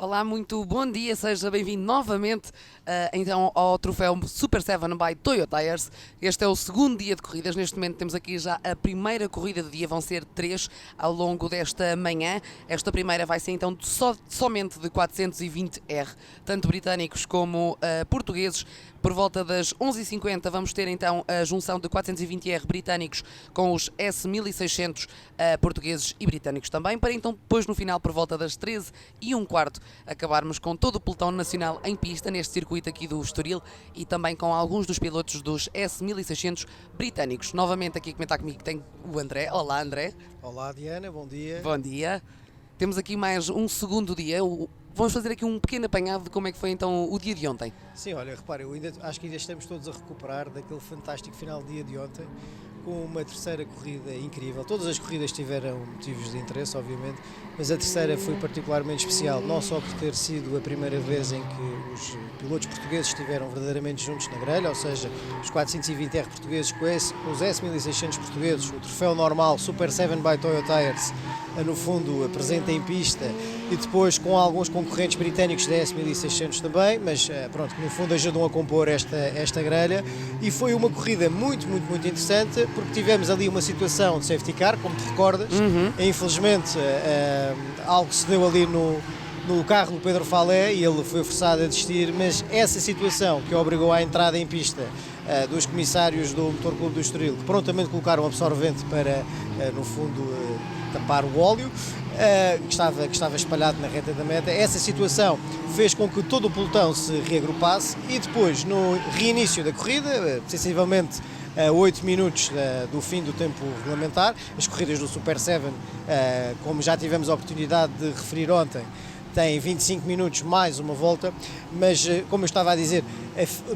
Olá, muito bom dia, seja bem-vindo novamente então ao troféu Super 7 by Toyota Tires. Este é o segundo dia de corridas, neste momento temos aqui já a primeira corrida do dia, vão ser 3 ao longo desta manhã. Esta primeira vai ser então somente de 420R, tanto britânicos como portugueses. Por volta das 11h50 vamos ter então a junção de 420R britânicos com os S1600 portugueses e britânicos também, para então depois no final por volta das 13h15 acabarmos com todo o pelotão nacional em pista neste circuito aqui do Estoril e também com alguns dos pilotos dos S1600 britânicos. Novamente aqui a comentar comigo tem o André. Olá, André. Olá, Diana, bom dia. Bom dia. Temos aqui mais um segundo dia. Vamos fazer aqui um pequeno apanhado de como é que foi então o dia de ontem. Sim, olha, repare, acho que ainda estamos todos a recuperar daquele fantástico final de dia de ontem, com uma terceira corrida incrível. Todas as corridas tiveram motivos de interesse, obviamente, mas a terceira foi particularmente especial, não só por ter sido a primeira vez em que os pilotos portugueses estiveram verdadeiramente juntos na grelha, ou seja, os 420R portugueses com os S1600 portugueses, o troféu normal Super 7 by Toyota Tires, no fundo presente em pista, e depois com alguns concorrentes britânicos da S1600 também, mas pronto, que no fundo ajudam a compor esta grelha, e foi uma corrida muito interessante, porque tivemos ali uma situação de safety car, como te recordas, e infelizmente algo se deu ali no carro do Pedro Falé e ele foi forçado a desistir, mas essa situação que obrigou à entrada em pista dos comissários do Motor Clube do Estoril, que prontamente colocaram absorvente para, no fundo, tapar o óleo, que estava espalhado na reta da meta. Essa situação fez com que todo o pelotão se reagrupasse e depois, no reinício da corrida, sensivelmente a 8 minutos do fim do tempo regulamentar, as corridas do Super 7, como já tivemos a oportunidade de referir ontem, tem 25 minutos mais uma volta, mas como eu estava a dizer,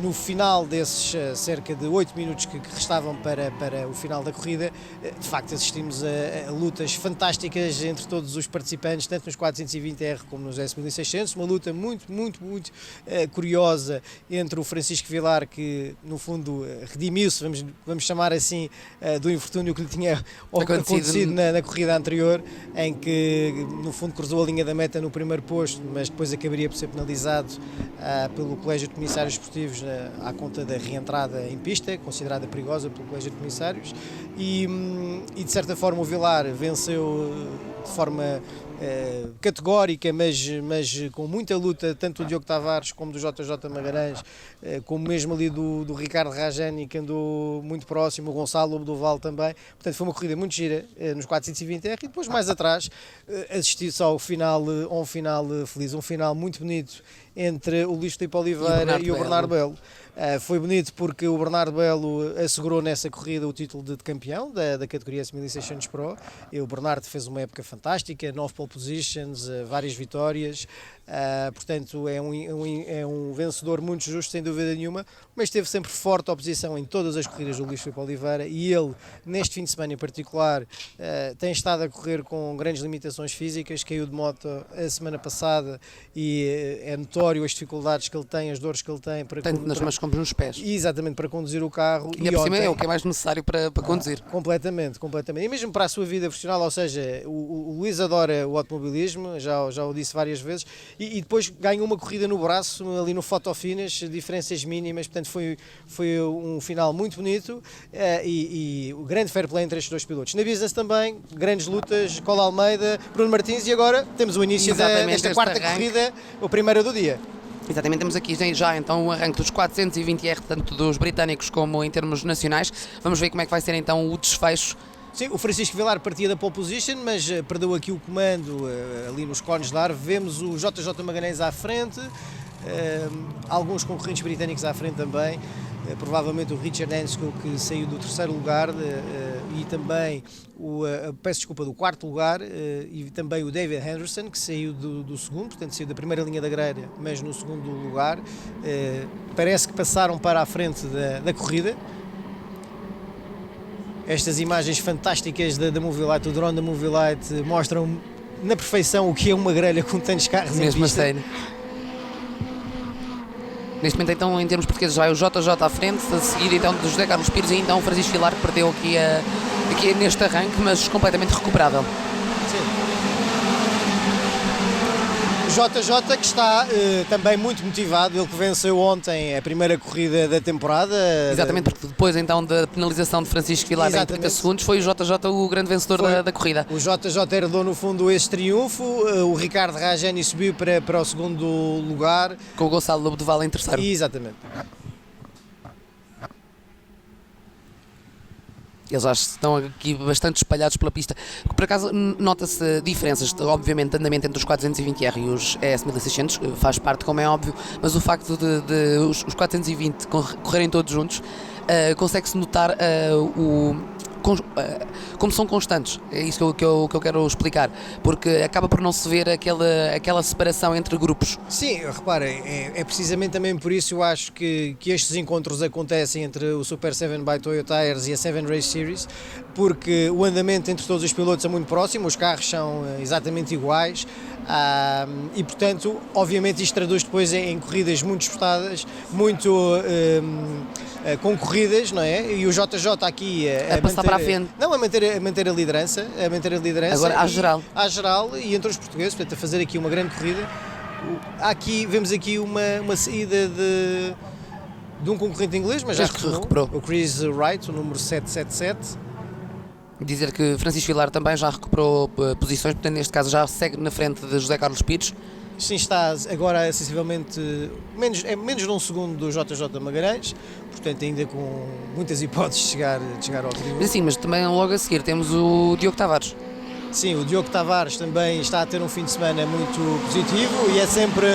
no final desses cerca de 8 minutos que restavam para o final da corrida, de facto assistimos a lutas fantásticas entre todos os participantes, tanto nos 420R como nos S1600, uma luta muito curiosa entre o Francisco Vilar, que no fundo redimiu-se, vamos chamar assim, do infortúnio que lhe tinha acontecido na corrida anterior, em que no fundo cruzou a linha da meta no primeiro posto, mas depois acabaria por ser penalizado pelo Colégio de Comissários Esportivos à conta da reentrada em pista, considerada perigosa pelo Colégio de Comissários, e de certa forma o Vilar venceu de forma categórica, mas com muita luta, tanto do Diogo Tavares como do JJ Magalhães, como mesmo ali do Ricardo Rajani, que andou muito próximo, o Gonçalo Obdoval também. Portanto, foi uma corrida muito gira nos 420R, e depois mais atrás assisti-se ao final, a um final feliz, um final muito bonito entre o Luís Filipe Oliveira e o Bernardo Belo. Foi bonito porque o Bernardo Belo assegurou nessa corrida o título de campeão da categoria S1600 Pro, e o Bernardo fez uma época fantástica, 9 pole positions, várias vitórias, portanto é um vencedor muito justo, sem dúvida nenhuma, mas teve sempre forte oposição em todas as corridas do Luís Filipe Oliveira, e ele, neste fim de semana em particular, tem estado a correr com grandes limitações físicas, caiu de moto a semana passada e é notório as dificuldades que ele tem, as dores que ele tem para tanto nas mãos como nos pés. Exatamente, para conduzir o carro. E por cima é o que é mais necessário para conduzir. Completamente. E mesmo para a sua vida profissional, ou seja, o Luís adora o automobilismo, já o disse várias vezes, e depois ganhou uma corrida no braço, ali no photo finish, diferenças mínimas, portanto foi um final muito bonito, e o grande fair play entre estes dois pilotos. Na business também, grandes lutas, Cola Almeida, Bruno Martins, e agora temos o início desta quarta corrida, o primeiro do dia. Exatamente, temos aqui já então o arranque dos 420R, tanto dos britânicos como em termos nacionais. Vamos ver como é que vai ser então o desfecho. Sim, o Francisco Vilar partia da pole position, mas perdeu aqui o comando ali nos cones de ar. Vemos o JJ Magalhães à frente, alguns concorrentes britânicos à frente também, provavelmente o Richard Hanscoe, que saiu do terceiro lugar, e também do quarto lugar, e também o David Henderson, que saiu do segundo, portanto saiu da primeira linha da grelha, mas no segundo lugar. Parece que passaram para a frente da corrida. Estas imagens fantásticas da Movilite, o drone da Movilite, mostram na perfeição o que é uma grelha com tantos carros mesmo em pista. Mesmo a sério. Neste momento, então, em termos portugueses, vai o JJ à frente, a seguir então do José Carlos Pires, e então o Francisco Vilar, que perdeu aqui neste arranque, mas completamente recuperável. Sim. JJ que está também muito motivado, ele que venceu ontem a primeira corrida da temporada. Exatamente, porque depois então da penalização de Francisco Vilar em 30 segundos foi o JJ o grande vencedor da corrida. O JJ herdou no fundo esse triunfo, o Ricardo Rajani subiu para o segundo lugar. Com o Gonçalo Lobo de Val em terceiro. Exatamente. Eles já estão aqui bastante espalhados pela pista. Por acaso nota-se diferenças, obviamente, de andamento entre os 420R e os ES 1600, faz parte, como é óbvio, mas o facto de os 420 correrem todos juntos, consegue-se notar como são constantes. É isso que eu quero explicar, porque acaba por não se ver aquela separação entre grupos. Sim, reparem, é precisamente também por isso eu acho que estes encontros acontecem entre o Super 7 by Toyo Tires e a 7 Race Series, porque o andamento entre todos os pilotos é muito próximo, os carros são exatamente iguais, e portanto, obviamente isto traduz depois em corridas muito disputadas, muito concorridas, não é? E o JJ aqui a passar para a frente. Não, a manter a liderança. Agora, à geral e entre os portugueses, portanto, a fazer aqui uma grande corrida. Vemos aqui uma saída de um concorrente inglês, mas já recuperou. O Chris Wright, o número 777. Dizer que Francisco Vilar também já recuperou posições, portanto, neste caso já segue na frente de José Carlos Pires. Sim, está agora sensivelmente menos de um segundo do JJ Magalhães, portanto ainda com muitas hipóteses de chegar ao triunfo. Mas também logo a seguir temos o Diogo Tavares. Sim, o Diogo Tavares também está a ter um fim de semana muito positivo e é sempre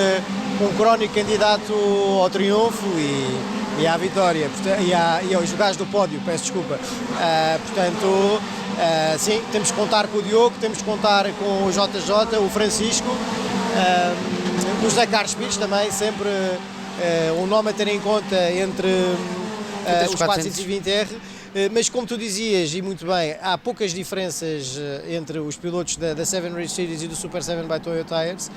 um crónico candidato ao triunfo e à vitória, e aos lugares do pódio, peço desculpa. Portanto, sim, temos que contar com o Diogo, temos que contar com o JJ, o Francisco, o José Carlos Pires também, sempre um nome a ter em conta entre os 420R. Mas como tu dizias, e muito bem, há poucas diferenças entre os pilotos da 7 Race Series e do Super 7 by Toyo Tires,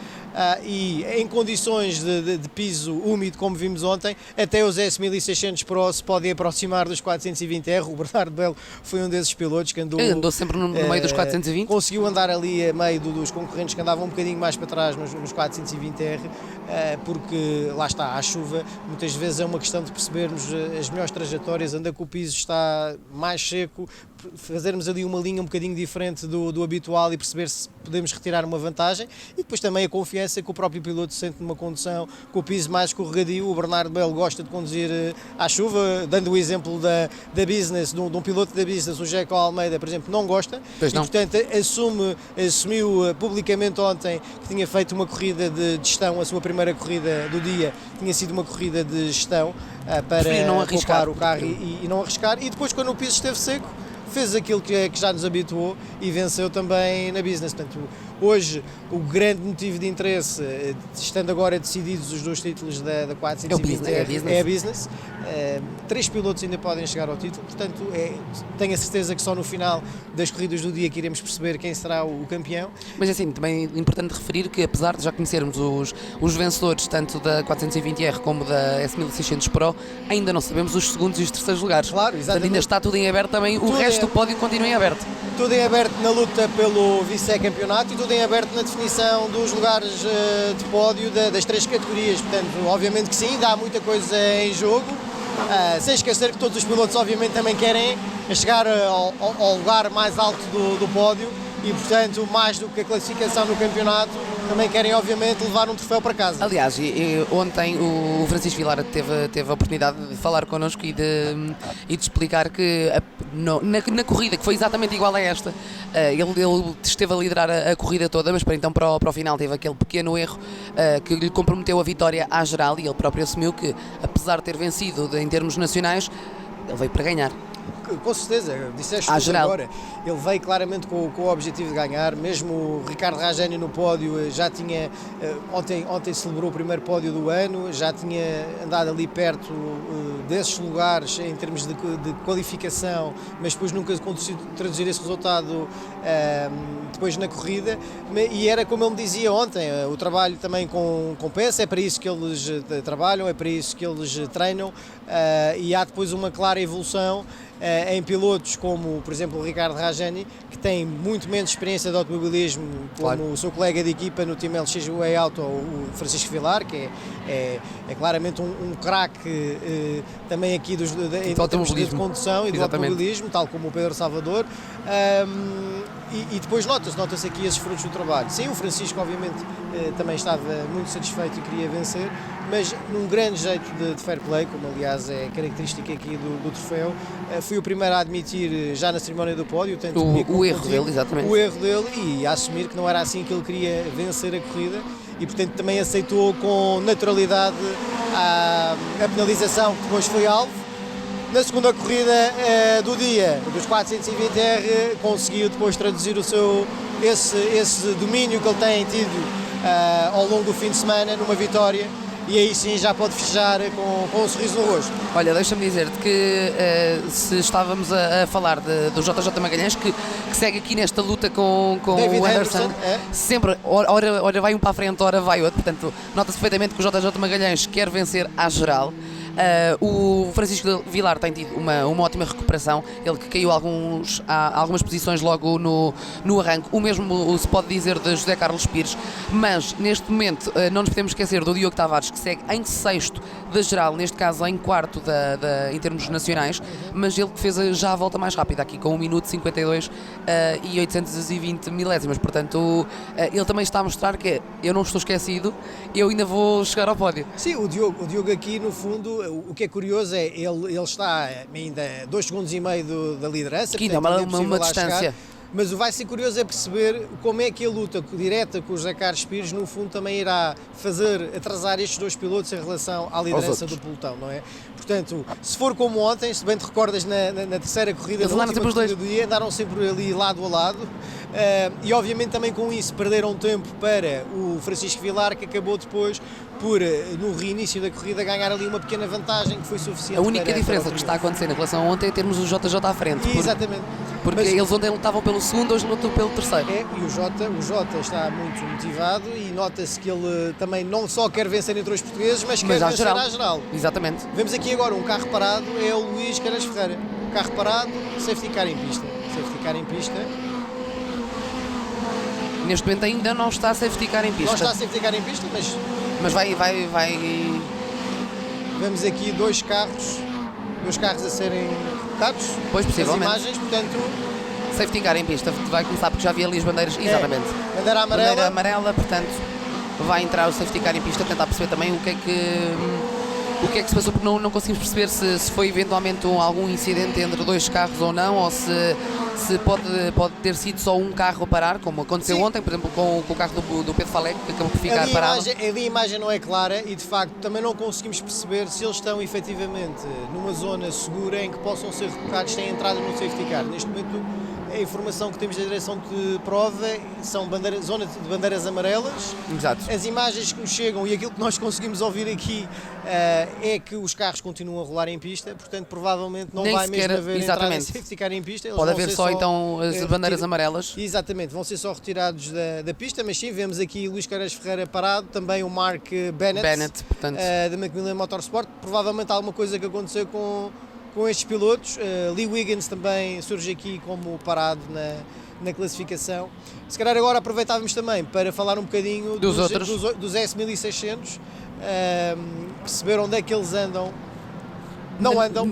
e em condições de piso úmido, como vimos ontem, até os S1600 Pro se podem aproximar dos 420R. O Bernardo Belo foi um desses pilotos que andou sempre no meio dos 420. Conseguiu andar ali a meio dos concorrentes que andavam um bocadinho mais para trás nos 420R, porque lá está, a chuva muitas vezes é uma questão de percebermos as melhores trajetórias, onde é que o piso está mais seco, fazermos ali uma linha um bocadinho diferente do habitual e perceber se podemos retirar uma vantagem, e depois também a confiança que o próprio piloto sente numa condução com o piso mais escorregadio. O Bernardo Belo gosta de conduzir à chuva, dando o exemplo da Business, de um piloto da Business, o Jeco Almeida, por exemplo, não gosta, e portanto assumiu publicamente ontem que tinha feito uma corrida de gestão, a sua primeira corrida do dia tinha sido uma corrida de gestão para não arriscar poupar o carro e não arriscar, e depois quando o piso esteve seco fez aquilo que já nos habituou e venceu também na Business. Portanto, hoje o grande motivo de interesse, estando agora decididos os dois títulos da 420, é a Business. 3 pilotos ainda podem chegar ao título, portanto tenho a certeza que só no final das corridas do dia que iremos perceber quem será o campeão. Mas assim, também é importante referir que apesar de já conhecermos os vencedores tanto da 420R como da S1600 Pro, ainda não sabemos os segundos e os terceiros lugares. Claro, exatamente. Portanto, ainda está tudo em aberto também, o resto do pódio continua em aberto. Tudo em aberto na luta pelo vice-campeonato e tudo em aberto na definição dos lugares de pódio das 3 categorias. Portanto, obviamente que sim, ainda há muita coisa em jogo, sem esquecer que todos os pilotos obviamente também querem chegar ao lugar mais alto do pódio e, portanto, mais do que a classificação no campeonato, também querem obviamente levar um troféu para casa. Aliás, ontem o Francisco Vilar teve a oportunidade de falar connosco e de explicar que na corrida, que foi exatamente igual a esta, ele esteve a liderar a corrida toda, mas para o final teve aquele pequeno erro que lhe comprometeu a vitória à geral, e ele próprio assumiu que, apesar de ter vencido em termos nacionais, ele veio para ganhar. Com certeza, disseste tudo agora. Ele veio claramente com o objetivo de ganhar, mesmo o Ricardo Rajani no pódio já tinha, ontem celebrou o primeiro pódio do ano, já tinha andado ali perto desses lugares em termos de qualificação, mas depois nunca conseguiu traduzir esse resultado depois na corrida, e era como ele me dizia ontem, o trabalho também com peça, é para isso que eles trabalham, é para isso que eles treinam, e há depois uma clara evolução em pilotos como, por exemplo, o Ricardo Rajani, que tem muito menos experiência de automobilismo, como claro. o seu colega de equipa no time LX Way Auto, o Francisco Vilar, que é claramente um craque também aqui em termos de condução e do automobilismo, tal como o Pedro Salvador. E depois nota-se aqui esses frutos do trabalho. Sim, o Francisco obviamente também estava muito satisfeito e queria vencer, mas num grande jeito de fair play, como aliás é característica aqui do troféu. Fui o primeiro a admitir já na cerimónia do pódio o erro dele, exatamente. O erro dele, e a assumir que não era assim que ele queria vencer a corrida, e portanto também aceitou com naturalidade a penalização que depois foi alvo. Na segunda corrida do dia, dos 420R, conseguiu depois traduzir esse domínio que ele tem tido ao longo do fim de semana numa vitória, e aí sim já pode festejar com um sorriso no rosto. Olha, deixa-me dizer-te que se estávamos a falar do JJ Magalhães, que segue aqui nesta luta com David o Anderson, sempre, ora vai um para a frente, ora vai outro, portanto nota-se perfeitamente que o JJ Magalhães quer vencer à geral. O Francisco Vilar tem tido uma ótima recuperação, ele que caiu algumas posições logo no arranque, o mesmo se pode dizer de José Carlos Pires, mas neste momento não nos podemos esquecer do Diogo Tavares, que segue em sexto da geral, neste caso em quarto em termos nacionais, mas ele que fez já a volta mais rápida aqui com 1 minuto 52 e 820 milésimas, portanto ele também está a mostrar que eu não estou esquecido, eu ainda vou chegar ao pódio. Sim, o Diogo aqui no fundo, o que é curioso é ele está ainda 2,5 segundos da liderança, que ainda é uma distância. Chegar, mas o vai ser curioso é perceber como é que a luta direta com o José Carlos Pires no fundo também irá fazer atrasar estes dois pilotos em relação à liderança do pelotão, não é? Portanto, se for como ontem, se bem te recordas na terceira corrida, na última corrida do dia, andaram sempre ali lado a lado, e obviamente também com isso perderam tempo para o Francisco Vilar, que acabou depois por, no reinício da corrida, ganhar ali uma pequena vantagem que foi suficiente. A única diferença que está a acontecer em relação a ontem é termos o JJ à frente. Exatamente. Porque eles ontem lutavam pelo segundo, hoje lutam pelo terceiro. E o Jota está muito motivado, e nota-se que ele também não só quer vencer entre os portugueses, mas quer vencer à geral. Exatamente. Vemos aqui agora um carro parado, é o Luís Queiroz Ferreira. Carro parado, safety car em pista. Safety car em pista. Neste momento ainda não está a safety car em pista. Não está a safety car em pista, mas vai. Vemos aqui dois carros a serem colocados. Pois, possivelmente. As imagens, portanto. Safety car em pista, vai começar porque já havia ali as bandeiras. Exatamente. Bandeira amarela. Bandeira amarela, portanto, vai entrar o safety car em pista, tentar perceber também o que é que se passou, porque não conseguimos perceber se foi eventualmente algum incidente entre dois carros ou não, ou se pode ter sido só um carro a parar, como aconteceu ontem, por exemplo, com o carro do Pedro Falec, que acabou por ficar parado. Ali a imagem não é clara, e de facto também não conseguimos perceber se eles estão efetivamente numa zona segura em que possam ser rebocados sem entrada no safety car. Neste momento, a informação que temos da direção de prova são zona de bandeiras amarelas. Exato. As imagens que nos chegam e aquilo que nós conseguimos ouvir aqui é que os carros continuam a rolar em pista, portanto provavelmente não vai mesmo haver entrada em safety car em pista. Pode haver só então as bandeiras amarelas. Exatamente, vão ser só retirados da pista, mas sim, vemos aqui Luís Queiroz Ferreira parado, também o Mark Bennett portanto, da Macmillan Motorsport. Provavelmente alguma coisa que aconteceu com estes pilotos. Lee Wiggins também surge aqui como parado na classificação. Se calhar agora aproveitávamos também para falar um bocadinho dos S1600, perceber onde é que eles andam. Não andam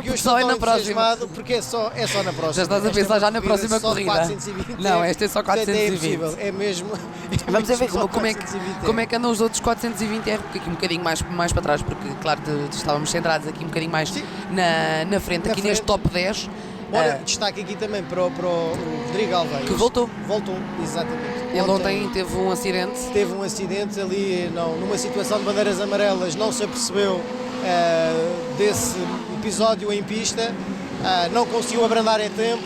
porque só é na próxima. Porque é só na próxima. Já estás a pensar já na próxima corrida. 420, não, esta é só 420. É mesmo. Vamos ver como é que andam os outros 420R, porque aqui um bocadinho mais para trás, porque claro, estávamos centrados aqui um bocadinho mais na frente, aqui neste top 10. Ora, destaque aqui também para o Rodrigo Alveiras. Que voltou, exatamente. Ele ontem teve um acidente. Teve um acidente ali, numa situação de bandeiras amarelas, não se apercebeu desse episódio em pista, não conseguiu abrandar em tempo,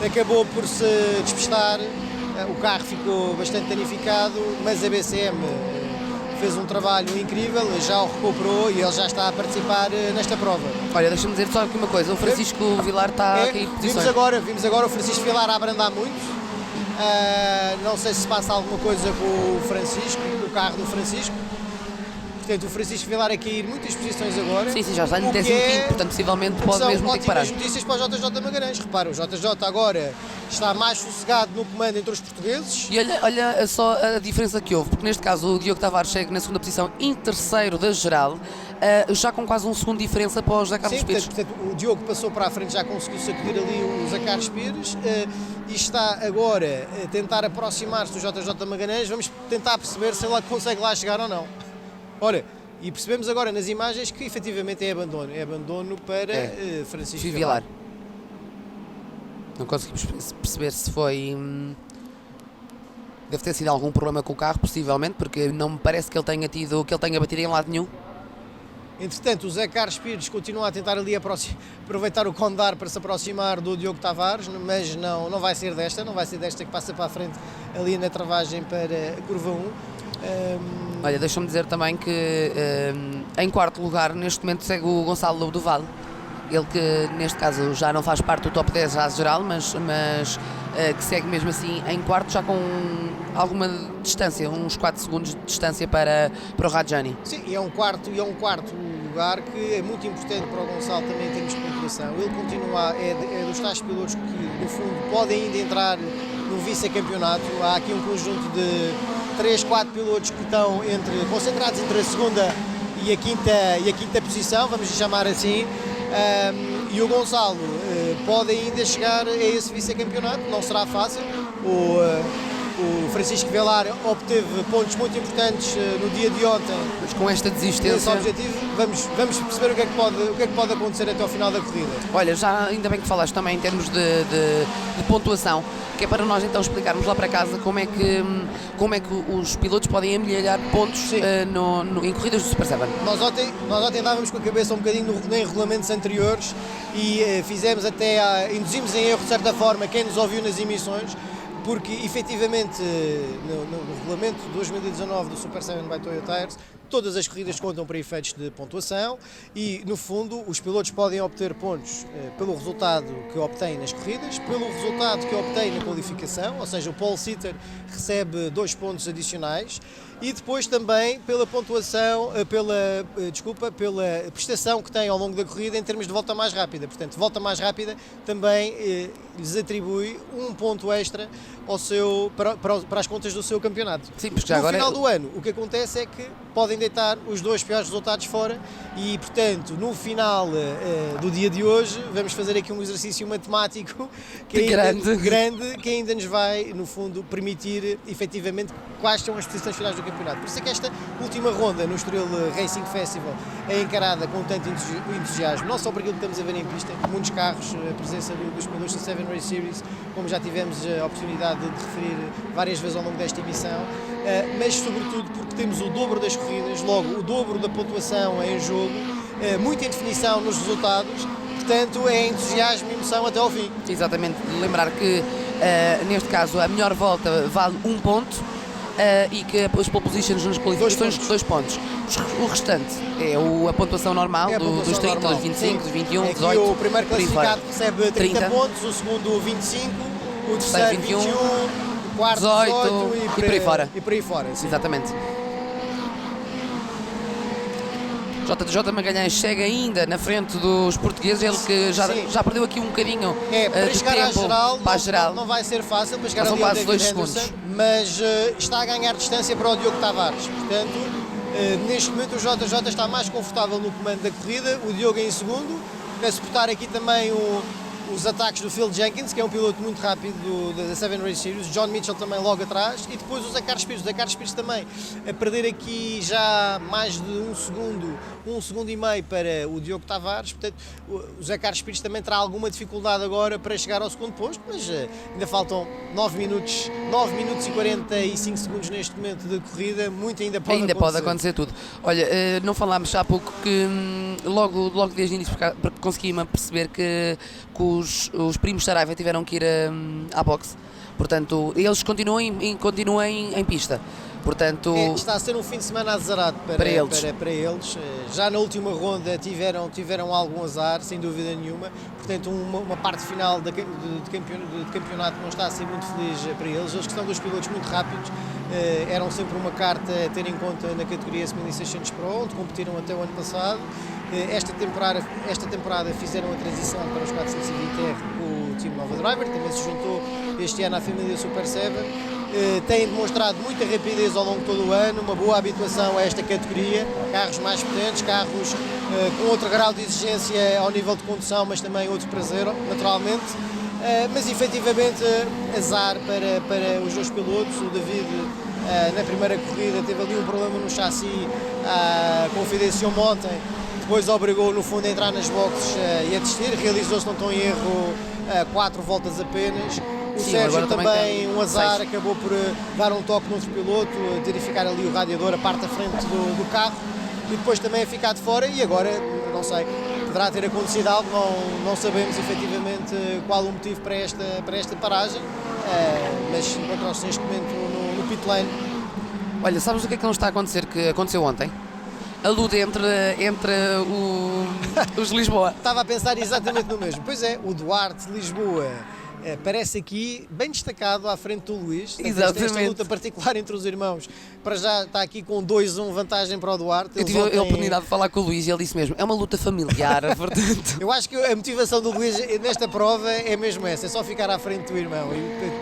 acabou por se despistar, o carro ficou bastante danificado, mas a BCM fez um trabalho incrível, já o recuperou e ele já está a participar nesta prova. Olha, deixa-me dizer só aqui uma coisa, o Francisco Vilar está a cair posições. Vimos agora o Francisco Vilar a abrandar muito, não sei se passa alguma coisa com o Francisco, com o carro do Francisco. Portanto, o Francisco Vilar a cair muitas posições agora. Sim, já está no o que 15º, portanto possivelmente pode mesmo ter que parar. São ótimas notícias para o JJ Magalhães. Repara, o JJ agora está mais sossegado no comando entre os portugueses. E olha só a diferença que houve, porque neste caso o Diogo Tavares chega na segunda posição em terceiro da geral, já com quase um segundo de diferença para o José Carlos Pires. Portanto, o Diogo passou para a frente, já conseguiu sacudir ali o José Carlos Pires e está agora a tentar aproximar-se do JJ Magalhães. Vamos tentar perceber se ele consegue lá chegar ou não. Ora, e percebemos agora nas imagens que efetivamente é abandono para Francisco Vilar. Não conseguimos perceber se foi... Deve ter sido algum problema com o carro, possivelmente, porque não me parece que ele tenha batido em lado nenhum. Entretanto, o Zé Carlos Pires continua a tentar ali aproveitar o condar para se aproximar do Diogo Tavares, mas não vai ser desta que passa para a frente ali na travagem para a curva 1. Olha, deixa-me dizer também que em quarto lugar neste momento segue o Gonçalo Lobo do Vale, ele que neste caso já não faz parte do top 10 já geral, mas que segue mesmo assim em quarto, já com alguma distância, uns 4 segundos de distância para o Rajani. Sim, e é um quarto lugar que é muito importante para o Gonçalo também em termos de pontuação. Ele continua, é dos tais pilotos que no fundo podem ainda entrar no vice-campeonato. Há aqui um conjunto de 3, 4 pilotos que estão concentrados entre a segunda e a quinta posição, vamos chamar assim. E o Gonçalo pode ainda chegar a esse vice-campeonato, não será fácil. O Francisco Vilar obteve pontos muito importantes no dia de ontem. Mas com esta desistência... Esse objetivo, vamos perceber o que é que pode acontecer até ao final da corrida. Olha, já ainda bem que falaste também em termos de pontuação, que é para nós então explicarmos lá para casa como é que os pilotos podem amelhar pontos em corridas do Super 7. Nós ontem andávamos com a cabeça um bocadinho em regulamentos anteriores e induzimos em erro de certa forma quem nos ouviu nas emissões, porque efetivamente no regulamento de 2019 do Super 7 by Toyo Tires todas as corridas contam para efeitos de pontuação e no fundo os pilotos podem obter pontos pelo resultado que obtêm nas corridas, pelo resultado que obtêm na qualificação, ou seja, o pole sitter recebe 2 pontos adicionais e depois também pela pontuação, pela prestação que tem ao longo da corrida em termos de volta mais rápida. Portanto, volta mais rápida também lhes atribui um ponto extra para as contas do seu campeonato. Sim, porque já no final do ano, o que acontece é que podem deitar os 2 piores resultados fora e, portanto, no final do dia de hoje, vamos fazer aqui um exercício matemático grande que ainda nos vai, no fundo, permitir efetivamente quais são as posições finais do campeonato. Por isso é que esta última ronda no Estoril Racing Festival é encarada com tanto entusiasmo, não só por aquilo que estamos a ver em pista, muitos carros, a presença dos pilotos da 7 Race Series, como já tivemos a oportunidade de referir várias vezes ao longo desta emissão, mas sobretudo porque temos o dobro das corridas, logo o dobro da pontuação em jogo, muita indefinição nos resultados, portanto é entusiasmo e emoção até ao fim. Exatamente, lembrar que neste caso a melhor volta vale 1 ponto e que as pole positions nas qualificações 2 pontos. O restante é a pontuação normal dos 30, normal. Dos 25, dos 21, dos 18. O primeiro classificado recebe 30 pontos, o segundo 25, o terceiro 21, o quarto 18 e por aí fora. E por aí fora, sim. Exatamente. JJ Magalhães chega ainda na frente dos portugueses, ele que já perdeu aqui um bocadinho para chegar tempo à geral, não vai ser fácil para chegar ali ao David Henderson, mas está a ganhar distância para o Diogo Tavares, portanto neste momento o JJ está mais confortável no comando da corrida, o Diogo em segundo, a suportar aqui também os ataques do Phil Jenkins, que é um piloto muito rápido da 7 Race Series, John Mitchell também logo atrás, e depois o Zé Carlos Pires. O Zé Carlos Pires também a perder aqui já mais de um segundo e meio para o Diogo Tavares, portanto o Zé Carlos Pires também terá alguma dificuldade agora para chegar ao segundo posto, mas ainda faltam 9 minutos e 45 segundos neste momento de corrida, muito ainda pode acontecer tudo. Olha, não falámos há pouco que logo desde o início consegui-me perceber que os primos Saraiva tiveram que ir à boxe, portanto eles continuam em pista. Portanto, está a ser um fim de semana azarado para eles. Para eles. Já na última ronda tiveram algum azar, sem dúvida nenhuma. Portanto, uma parte final de campeonato não está a ser muito feliz para eles. Eles que são 2 pilotos muito rápidos, eram sempre uma carta a ter em conta na categoria 1600 Pro, onde competiram até o ano passado. Esta temporada fizeram a transição para os 420R com o time Nova Driver, também se juntou este ano à família Super 7. Têm demonstrado muita rapidez ao longo de todo o ano, uma boa habituação a esta categoria, carros mais potentes, carros com outro grau de exigência ao nível de condução, mas também outro prazer, naturalmente. Mas efetivamente azar para os 2 pilotos. O David na primeira corrida teve ali um problema no chassi, confidenciou-me ontem, depois obrigou no fundo a entrar nas boxes e a desistir, realizou, se não estou em erro, 4 voltas apenas. O Sérgio também um azar, acabou por dar um toque no outro piloto, verificar ali o radiador, a parte da frente do carro, e depois também ficar de fora. E agora, não sei, poderá ter acontecido algo, não sabemos efetivamente qual o motivo para esta paragem, mas encontrou-se neste momento no pit lane. Olha, sabes o que é que não está a acontecer, que aconteceu ontem? A luta entre os Lisboa. Estava a pensar exatamente no mesmo. Pois é, o Duarte Lisboa parece aqui bem destacado à frente do Luís. Exatamente. Esta luta particular entre os irmãos, para já está aqui com 2-1 vantagem para o Duarte. Eu tive a oportunidade de falar com o Luís e ele disse mesmo, é uma luta familiar, portanto... Eu acho que a motivação do Luís nesta prova é mesmo essa, é só ficar à frente do irmão.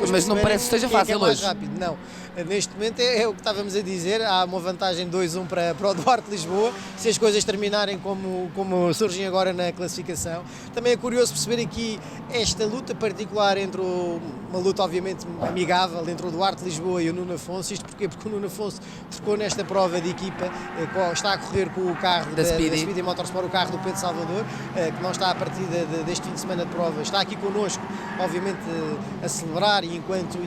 Mas não parece que esteja fácil mais hoje. Rápido. Não, neste momento é o que estávamos a dizer, há uma vantagem 2-1 para o Duarte Lisboa, se as coisas terminarem como surgem agora na classificação. Também é curioso perceber aqui esta luta particular entre uma luta obviamente amigável entre o Duarte Lisboa e o Nuno Afonso. Isto porquê? Porque o Nuno Afonso trocou nesta prova de equipa, está a correr com o carro da Speedy Motorsport, o carro do Pedro Salvador, que não está a partir deste fim de semana de prova, está aqui connosco, obviamente a celebrar e enquanto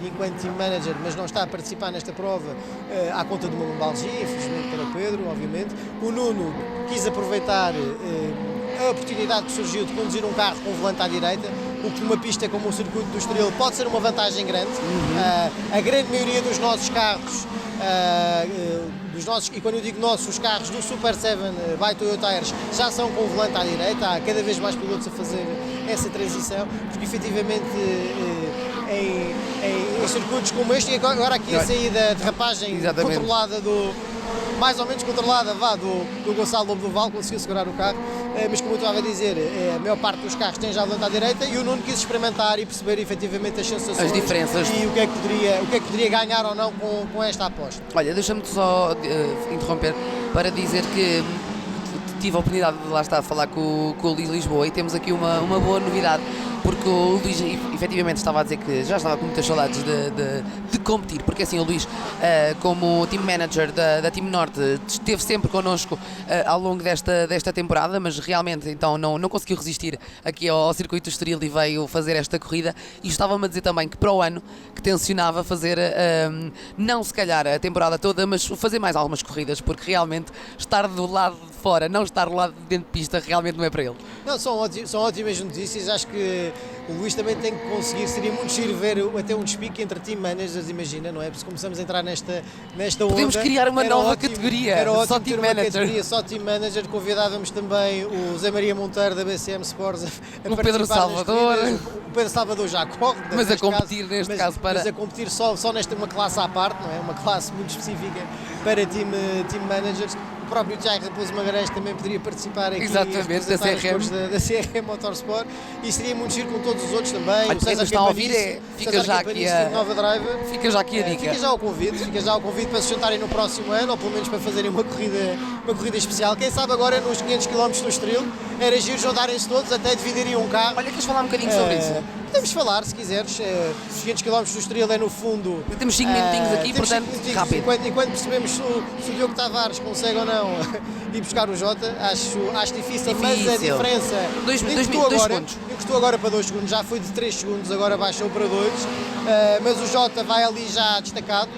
team manager, mas não está a participar nesta prova à conta de uma lombalgia, infelizmente para o Pedro, obviamente. O Nuno quis aproveitar a oportunidade que surgiu de conduzir um carro com volante à direita, o que numa pista como o circuito do Estoril pode ser uma vantagem grande. A grande maioria dos nossos carros, e quando eu digo nossos, os carros do Super 7 by Toyo Tires já são com volante à direita. Há cada vez mais pilotos a fazer essa transição, porque efetivamente em circuitos como este, e agora aqui a saída de derrapagem controlada mais ou menos controlada, do Gonçalo Lobo do Val, conseguiu segurar o carro, mas como eu estava a dizer, a maior parte dos carros tem já volante à direita, e o Nuno quis experimentar e perceber efetivamente as sensações, as diferenças e o que é que poderia ganhar ou não com esta aposta. Olha, deixa-me só interromper para dizer que tive a oportunidade de lá estar a falar com o Luís Lisboa, e temos aqui uma boa novidade, porque o Luís efetivamente estava a dizer que já estava com muitas saudades de competir, porque assim o Luís, como team manager da Team Norte, esteve sempre connosco ao longo desta temporada, mas realmente então não conseguiu resistir aqui ao circuito do Estoril e veio fazer esta corrida, e estava-me a dizer também que para o ano que tencionava fazer, não se calhar a temporada toda, mas fazer mais algumas corridas, porque realmente estar do lado de fora, não estar do lado de dentro de pista, realmente não é para ele. Não, são ótimas notícias. Acho que o Luís também tem que conseguir, seria muito giro ver até um despique entre team managers, imagina, não é? Porque se começamos a entrar nesta onda... Podemos criar uma nova categoria, era ótimo só ter team uma manager. Categoria só team manager. Convidávamos também o Zé Maria Monteiro da BCM Sports o Pedro Salvador. O Pedro Salvador já corre, mas a competir neste caso para... Mas a competir só nesta uma classe à parte, não é? Uma classe muito específica para team managers. O próprio Tiago Raposo Magalhães também poderia participar aqui. Exatamente, da CRM Motorsport, e seria muito giro com todos os outros também. Olha, quem nos está a ouvir, fica já aqui a dica. Fica já o convite para se juntarem no próximo ano, ou pelo menos para fazerem uma corrida especial. Quem sabe agora nos 500 km do Estoril, era giro juntarem-se todos, até dividirem um carro. Olha, queres falar um bocadinho sobre isso? Podemos falar, se quiseres. Os 500 km do Estoril é no fundo... Temos 5 minutinhos aqui, portanto, rápido. Enquanto percebemos se o Diogo Tavares consegue ou não ir buscar o Jota, acho difícil, mas a diferença... 2 segundos. Encostou agora para 2 segundos, já foi de 3 segundos, agora baixou para 2, mas o Jota vai ali já destacado.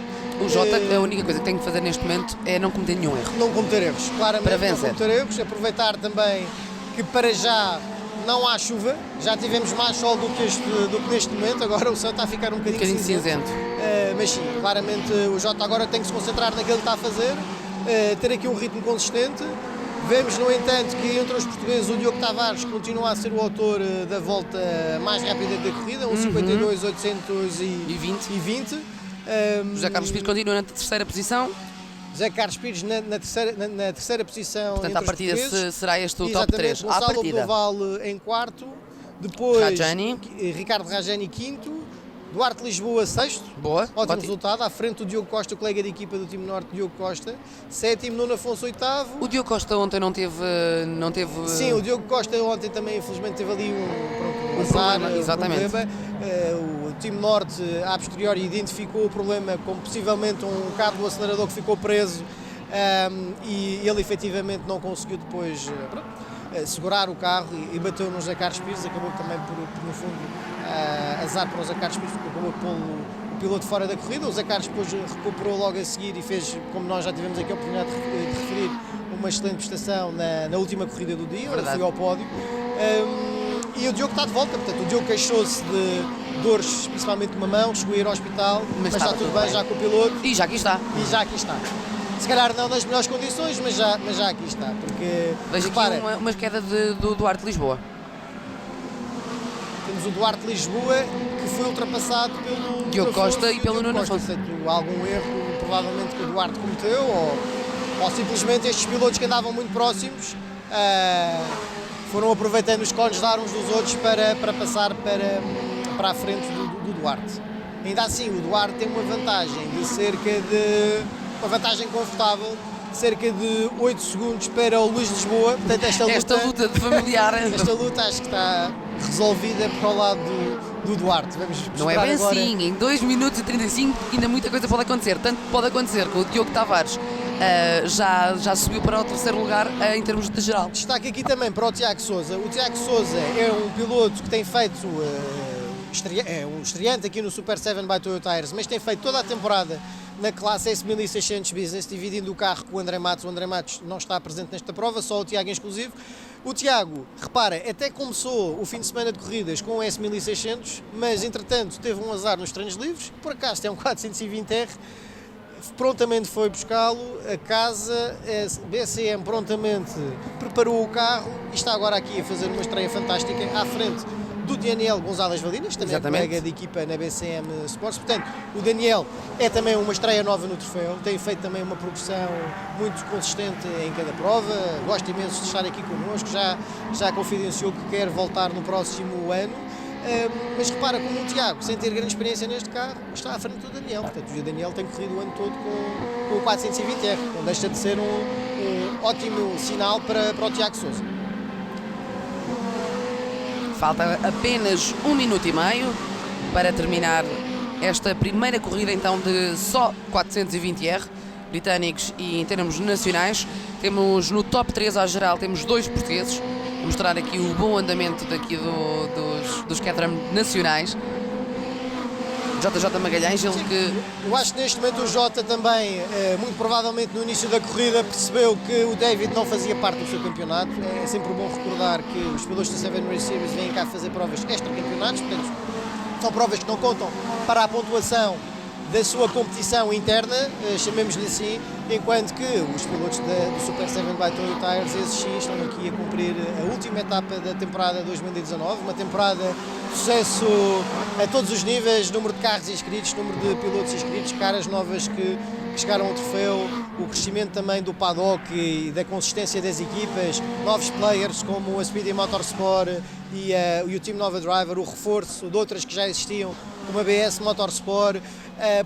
O Jota, a única coisa que tem que fazer neste momento é não cometer nenhum erro. Não cometer erros, claramente. Para vencer. Não cometer erros, aproveitar também que para já não há chuva, já tivemos mais sol do que neste momento, agora o céu está a ficar um bocadinho cinzento. Mas sim, claramente o Jota agora tem que se concentrar naquilo que está a fazer, ter aqui um ritmo consistente. Vemos, no entanto, que entre os portugueses o Diogo Tavares continua a ser o autor da volta mais rápida da corrida, 1:52.820. José Carlos Pires continua na terceira posição. José Carlos Pires na terceira posição. Portanto, à partida será este o top 3. Gonçalo Doval em quarto, depois Rajani. Ricardo Rajani quinto, Duarte Lisboa sexto, ótimo resultado, à frente do Diogo Costa, o colega de equipa do time Norte, Diogo Costa, sétimo, Nuno Afonso oitavo. O Diogo Costa ontem não teve... Sim, o Diogo Costa ontem também infelizmente teve ali um azar, exatamente. Problema. O time Norte, a posteriori, identificou o problema como possivelmente um cabo do acelerador que ficou preso e ele efetivamente não conseguiu depois segurar o carro e bateu no José Carlos Pires, acabou também por no fundo azar para o José Carlos Pires, porque acabou por o piloto fora da corrida. O José Carlos depois recuperou logo a seguir e fez, como nós já tivemos aqui a oportunidade de referir, uma excelente prestação na última corrida do dia, foi ao pódio. E o Diogo está de volta, portanto o Diogo queixou-se de dores, principalmente de uma mão, chegou a ir ao hospital, mas está tudo bem já com o piloto. E já aqui está. Se calhar não nas melhores condições, mas já aqui está, porque... Vejo aqui uma queda do Duarte Lisboa. Temos o Duarte Lisboa, que foi ultrapassado pelo Diogo Costa e pelo Nuno Afonso. Algum erro, provavelmente, que o Duarte cometeu, ou simplesmente estes pilotos que andavam muito próximos foram aproveitando os cones de ar uns dos outros para passar para a frente do Duarte. Ainda assim, o Duarte tem uma vantagem uma vantagem confortável, cerca de 8 segundos para o Luís Lisboa. Portanto, esta luta de familiar. Esta luta acho que está resolvida para o lado do Duarte. Não é bem agora. Assim, em 2 minutos e 35 ainda muita coisa pode acontecer. Tanto pode acontecer que o Diogo Tavares já subiu para o terceiro lugar em termos de geral. Destaque aqui também para o Tiago Sousa. O Tiago Sousa é um piloto que tem feito, é um estreante aqui no Super 7 by Toyota Tires, mas tem feito toda a temporada na classe S1600 Business, dividindo o carro com o André Matos. O André Matos não está presente nesta prova, só o Tiago em exclusivo. O Tiago, repara, até começou o fim de semana de corridas com o S1600, mas entretanto teve um azar nos treinos livres, por acaso tem um 420R, prontamente foi buscá-lo a casa, a BCM prontamente preparou o carro e está agora aqui a fazer uma estreia fantástica à frente do Daniel Gonzalez Valinas, também é colega de equipa na BCM Sports. Portanto, o Daniel é também uma estreia nova no troféu, tem feito também uma progressão muito consistente em cada prova, gosta imenso de estar aqui connosco, já confidenciou que quer voltar no próximo ano. Mas repara como o Tiago, sem ter grande experiência neste carro, está à frente do Daniel. Portanto, o Daniel tem corrido o ano todo com o 420R, não deixa de ser um ótimo sinal para o Tiago Sousa. Falta apenas 1 minuto e meio para terminar esta primeira corrida então de só 420R britânicos e em termos nacionais. Temos no top 3 à geral, temos 2 portugueses. Vou mostrar aqui o bom andamento daqui dos Caterham nacionais. JJ Magalhães, ele que... Eu acho que neste momento o Jota também, muito provavelmente no início da corrida, percebeu que o David não fazia parte do seu campeonato. É sempre bom recordar que os pilotos da 7 Race Series vêm cá fazer provas extra-campeonatos, portanto, são provas que não contam para a pontuação da sua competição interna, chamemos-lhe assim, enquanto que os pilotos do Super 7 by Toyota Tires, esses sim, estão aqui a cumprir a última etapa da temporada 2019, uma temporada de sucesso a todos os níveis, número de carros inscritos, número de pilotos inscritos, caras novas que chegaram ao troféu, o crescimento também do paddock e da consistência das equipas, novos players como a Speedy Motorsport e o Team Nova Driver, o reforço de outras que já existiam, como a BS Motorsport.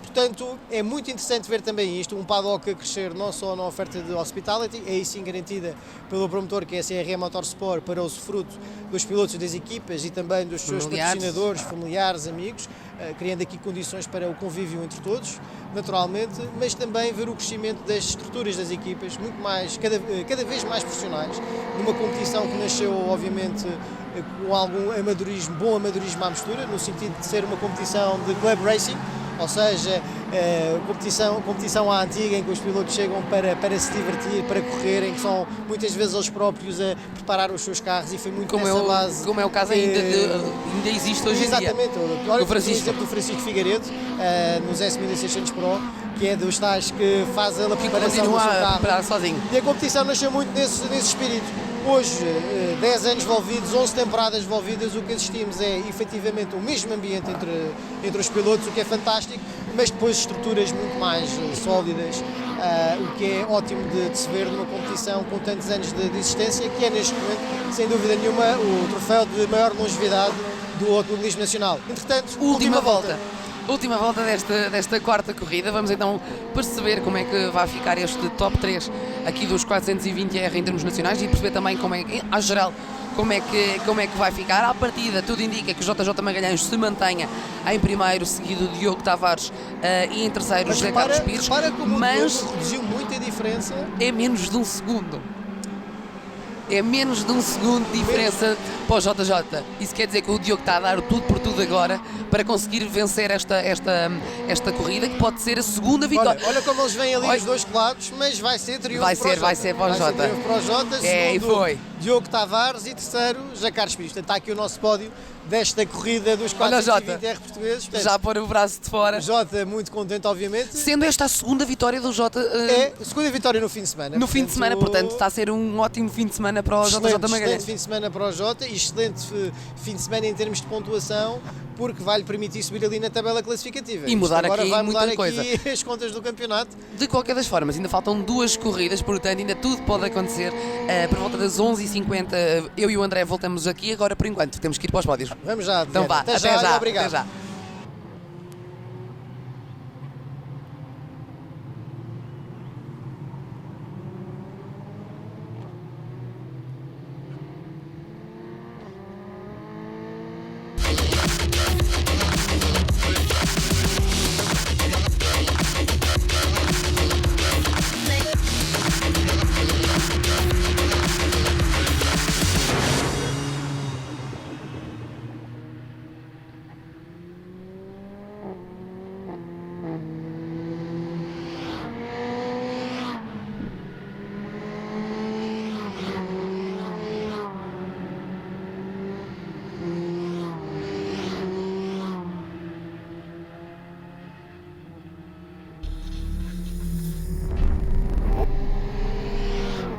Portanto, é muito interessante ver também isto, um paddock a crescer não só na oferta de hospitality, é aí sim garantida pelo promotor que é a CRE Motorsport para usufruto dos pilotos das equipas e também dos seus patrocinadores, familiares, amigos, criando aqui condições para o convívio entre todos, naturalmente, mas também ver o crescimento das estruturas das equipas, muito mais, cada vez mais profissionais, numa competição que nasceu, obviamente, com algum amadorismo, bom amadorismo à mistura, no sentido de ser uma competição de club racing, ou seja, competição à antiga em que os pilotos chegam para se divertir, para correr, em que são muitas vezes eles próprios a preparar os seus carros, e foi muito nessa base. Como é o caso ainda existe hoje em dia. Exatamente, olha o exemplo do Francisco Figueiredo, nos S1600 Pro, que é dos tais que faz a preparação do seu carro sozinho. E a competição nasceu muito nesse espírito. Hoje, 10 anos envolvidos, 11 temporadas envolvidas, o que assistimos é efetivamente o mesmo ambiente entre os pilotos, o que é fantástico, mas depois estruturas muito mais sólidas, o que é ótimo de se ver numa competição com tantos anos de existência, que é neste momento, sem dúvida nenhuma, o troféu de maior longevidade do automobilismo nacional. Entretanto, última volta. Última volta desta quarta corrida. Vamos então perceber como é que vai ficar este top 3 aqui dos 420R em termos nacionais e perceber também como é que, à geral, como é que vai ficar. À partida, tudo indica que o JJ Magalhães se mantenha em primeiro, seguido de Diogo Tavares e em terceiro José Carlos Pires. Mas reduziu muito a diferença. É menos de um segundo. É menos de um segundo de diferença para o JJ. Isso quer dizer que o Diogo está a dar tudo por tudo agora para conseguir vencer esta corrida, que pode ser a segunda vitória. Olha como eles vêm ali os dois colados, mas vai ser triunfo para o Jota. Vai ser para o Jota. Triunfo para o Jota, e foi. Diogo Tavares e terceiro, José Carlos Pires. Portanto, está aqui o nosso pódio desta corrida dos 420R portugueses. Portanto, já pôr o braço de fora. Jota muito contente, obviamente. Sendo esta a segunda vitória do Jota. É, a segunda vitória no fim de semana. No fim de semana, portanto, está a ser um ótimo fim de semana para o JJ Magalhães. Excelente fim de semana para o Jota e excelente fim de semana em termos de pontuação, porque vai-lhe permitir subir ali na tabela classificativa. E mudar agora aqui vai mudar muita coisa. as contas do campeonato. De qualquer das formas, ainda faltam 2 corridas, portanto ainda tudo pode acontecer. Por volta das 11h50 eu e o André voltamos aqui. Agora, por enquanto, temos que ir para os pódios. Vamos já. Então vá, até já. Obrigado. Até já.